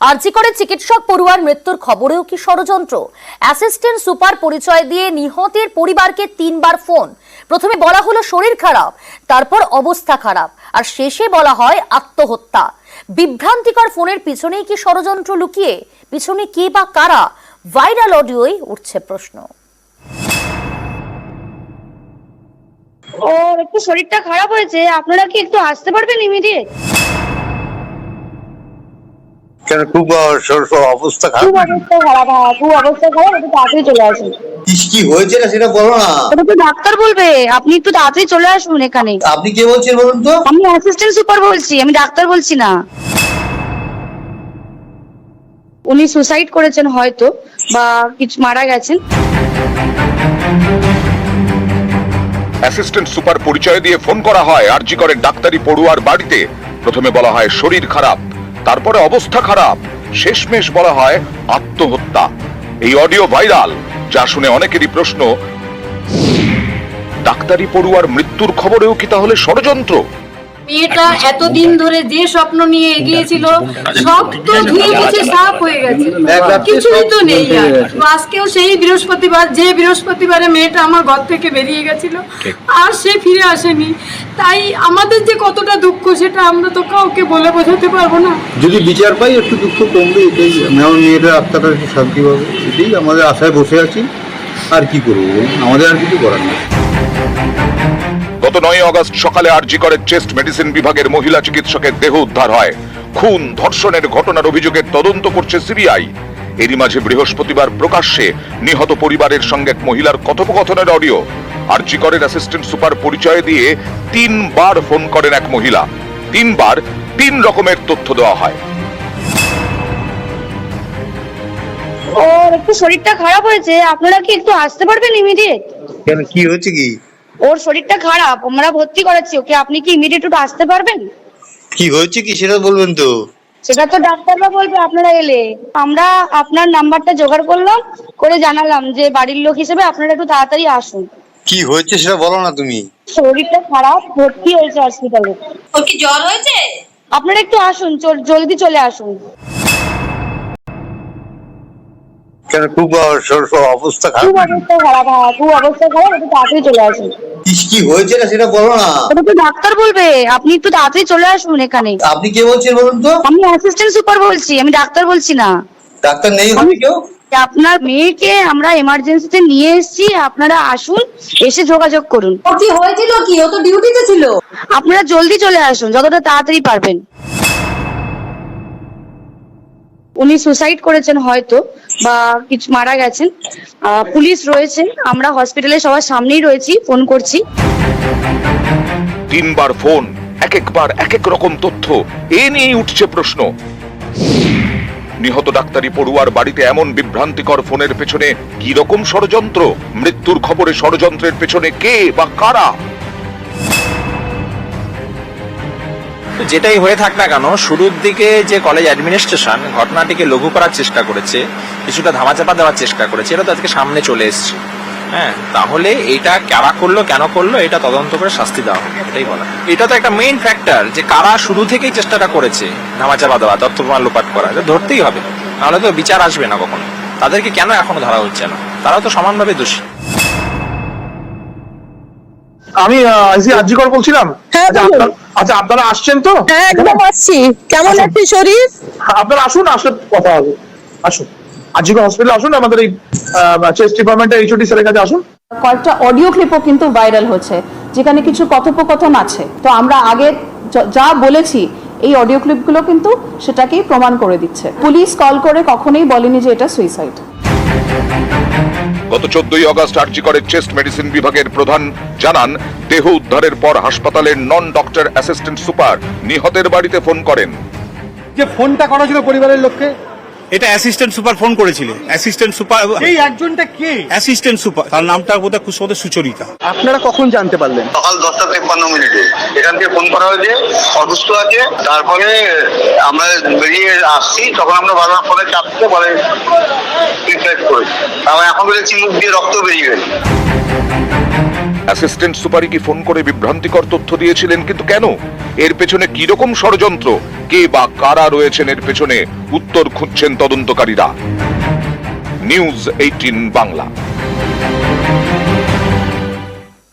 আরজি করে চিকিৎসক পড়ুয়ার মৃত্যুর খবরেও কি ষড়যন্ত্র? অ্যাসিস্ট্যান্ট সুপার পরিচয় দিয়ে নিহতের পরিবারকে 3 বার ফোন। প্রথমে বলা হলো শরীর খারাপ, তারপর অবস্থা খারাপ, আর শেষে বলা হয় আত্মহত্যা। বিভ্রান্তিকর ফোনের পিছনেই কি ষড়যন্ত্র লুকিয়ে? পিছনে কে বা কারা? ভাইরাল অডিওই উঠছে প্রশ্ন। ওর একটু শরীরটা খারাপ হয়েছে, আপনারা কি একটু আসতে পারবেন ইমিডিয়েট? কেন খুব অবস্থা খারাপ? খুব অবস্থা খারাপ, হ্যাঁ খুব অবস্থা খারাপ, একটু তাড়াতাড়ি চলে আসুন। কি হয়েছে না সেটা বলো না। ওটা তো ডাক্তার বলবে, আপনি একটু তাড়াতাড়ি চলে আসুন এখানে। আপনি কে বলছেন বলুন তো? আমি অ্যাসিস্ট্যান্ট সুপার বলছি, আমি ডাক্তার বলছি না। উনি সুসাইড করেছেন হয়তো, বা কিছু মারা গেছেন। অ্যাসিস্ট্যান্ট সুপার পরিচয় দিয়ে ফোন করা হয় আরজি করে ডাক্তারি পড়ুয়ার বাড়িতে। প্রথমে বলা হয় শরীর খারাপ, তারপরে অবস্থা খারাপ, শেষমেশ বলা হয় আত্মহত্যা। এই অডিও ভাইরাল, যা শুনে অনেকেরই প্রশ্ন, ডাক্তারি পড়ুয়ার মৃত্যুর খবরেও কি তাহলে ষড়যন্ত্র? মেয়েটা এতদিন ধরে যে স্বপ্ন নিয়ে এগিয়েছিল সব তো ধুয়ে মুছে সাফ হয়ে গেছে, কিছুই তো নেই। আর আজকেও সেই বৃহস্পতিবার, যে বৃহস্পতিবারে মেয়েটা আমার ঘর থেকে বেরিয়ে গেছিল, আর সে ফিরে আসেনি। তাই আমাদের যে কতটা দুঃখ সেটা আমরা তো কাউকে বলে বোঝাতে পারবো না। যদি বিচার পাই একটু দুঃখ কমবে, এটাই আমার মেয়েটার আত্মাটা একটু শান্তি পাবে, এটাই আমাদের আশায় বসে আছি। আর কি করবো, আমাদের আর কিছু করার নেই। গত 9 আগস্ট সকালে আরজি করে চেস্ট মেডিসিন বিভাগের মহিলা চিকিৎসকের দেহ উদ্ধার হয়। খুন ধর্ষণের ঘটনার অভিযোগের তদন্ত করছে সিবিআই। এরই মাঝে বৃহস্পতিবার প্রকাশ্যে নিহত পরিবারের সঙ্গে এক মহিলার কথোপকথনের অডিও। আরজি করের অ্যাসিস্ট্যান্ট সুপার পরিচয় দিয়ে 3 বার ফোন করেন এক মহিলা। 3 বার 3 রকমের তথ্য দেওয়া হয়। ওর একটু শরীরটা খারাপ হয়েছে, আপনারা কি একটু আসতে পারবেন ইমিডিয়েট? কেন কি হয়েছে কি? ওর শরীরটা খারাপ, আমরা ভর্তি করাচ্ছি ওকে, আপনি কি ইমিডিয়েট একটু আসতে পারবেন? কি হয়েছে কি সেটা বলবেন তো? সেটা তো ডাক্তাররা বলবে আপনারা এলে। আমরা আপনার নাম্বারটা জোগাড় করলাম, করে জানালাম যে বাড়ির লোক হিসেবে আপনারা একটু তাড়াতাড়ি আসুন। কি হয়েছে সেটা বলো না তুমি। শরীরটা খারাপ, ভর্তি হয়েছে হসপিটালে। ওর কি জ্বর হয়েছে? আপনারা একটু আসুন, জলদি চলে আসুন। কেন খুব অবস্থা খারাপ? খুব অবস্থা খারাপ, হ্যাঁ খুব অবস্থা খারাপ, একটু তাড়াতাড়ি চলে আসুন। কি হয়েছে না সেটা বলো না। ওটা তো ডাক্তার বলবে, আপনি একটু তাড়াতাড়ি চলে আসুন এখানে। আপনি কে বলছেন বলুন তো? আমি অ্যাসিস্ট্যান্ট সুপার বলছি, আমি ডাক্তার বলছি না। ডাক্তার নেই হবে কেউ? আপনার মেয়েকে আমরা এমার্জেন্সিতে নিয়ে এসেছি, আপনারা আসুন, এসে যোগাযোগ করুন। ওর কি হয়েছিল কি? ও তো ডিউটিতে ছিল। আপনারা জলদি চলে আসুন, যতটা তাড়াতাড়ি পারবেন। উনি সুসাইড করেছেন হয়তো, বা কিছু মারা গেছেন। পুলিশ রয়েছে, আমরা হসপিটালে সবার সামনেই রয়েছি, ফোন করছি। 3 বার ফোন, একবার এক এক রকম তথ্য, এ নিয়ে উঠছে প্রশ্ন। নিহত ডাক্তারি পড়ুয়ার বাড়িতে এমন বিভ্রান্তিকর ফোনের পেছনে কি রকম ষড়যন্ত্র? মৃত্যুর খবরে ষড়যন্ত্রের পেছনে কে বা কারা? যেটাই হয়ে থাক না কেন, শুরুর দিকে যে কলেজ অ্যাডমিনিস্ট্রেশন ঘটনাটিকে লঘু করার চেষ্টা করেছে, কিছুটা ধামাচাপা দেওয়ার চেষ্টা করেছে, এটা তো আজকে সামনে চলে এসছে। হ্যাঁ, তাহলে এটা কারা করলো, কেন করলো, এটা তদন্ত করে শাস্তি দেওয়া হবে, এটাই বলা। এটা তো একটা মেইন ফ্যাক্টর, যে কারা শুরু থেকেই চেষ্টাটা করেছে ধামাচাপা দেওয়া, তথ্য প্রমাণ লোপাট করা, এটা ধরতেই হবে, নাহলে তো বিচার আসবে না কখনো। তাদেরকে কেন এখনো ধরা হচ্ছে না? তারাও তো সমানভাবে দোষী। আমি আরজি কর বলছিলাম। আচ্ছা, আপনারা আসছেন তো? হ্যাঁ একদম আসছি। কেমন আছে শরীর? আপনারা আসুন, আসলে কথা হবে। আসুন, আরজি কর হসপিটালে আসুন, আমাদের এই চেস্ট ডিপার্টমেন্টের এইচওডি স্যারের কাছে আসুন। কয়েকটা অডিও ক্লিপও কিন্তু ভাইরাল হচ্ছে, যেখানে কিছু কথোপকথন আছে। তো আমরা আগে যা বলেছি এই অডিও ক্লিপগুলো কিন্তু সেটাকেই প্রমাণ করে দিচ্ছে। পুলিশ কল করে কখনোই বলেনি যে এটা সুইসাইড। গত 14 আগস্ট আরজি করে চেস্ট মেডিসিন বিভাগের প্রধান জানান, দেহ উদ্ধারের পর হাসপাতালের নন ডক্টর অ্যাসিস্ট্যান্ট সুপার নিহতের বাড়িতে ফোন করেন। যে ফোনটা করা ছিল পরিবারের লোককে, এটা অ্যাসিস্ট্যান্ট সুপার ফোন করেছিল। অ্যাসিস্ট্যান্ট সুপার, এই একজনটা কে? অ্যাসিস্ট্যান্ট সুপার, তার নামটা বোধহয় খুব সুচরিতা। আপনারা কখন জানতে পারলেন? সকাল 10:53 এখান থেকে ফোন করা হয়েছে অসুস্থ আছে। তারপরে আমরা বেরিয়ে আসছি, তখন আমরা বারবার ফোনে চাপ দিতে বলে সুইসাইড করেছি। আমরা এখন বলেছি মুখ দিয়ে রক্ত বেরিয়ে গেছে। অ্যাসিস্ট্যান্ট সুপারই কি ফোন করে বিভ্রান্তিকর তথ্য দিয়েছিলেন? কিন্তু কেন? এর পেছনে কি রকম ষড়যন্ত্র? কে বা কারা রয়েছেন এর পেছনে উত্তর খুঁজছেন তদন্তকারীরা। নিউজ 18 বাংলা।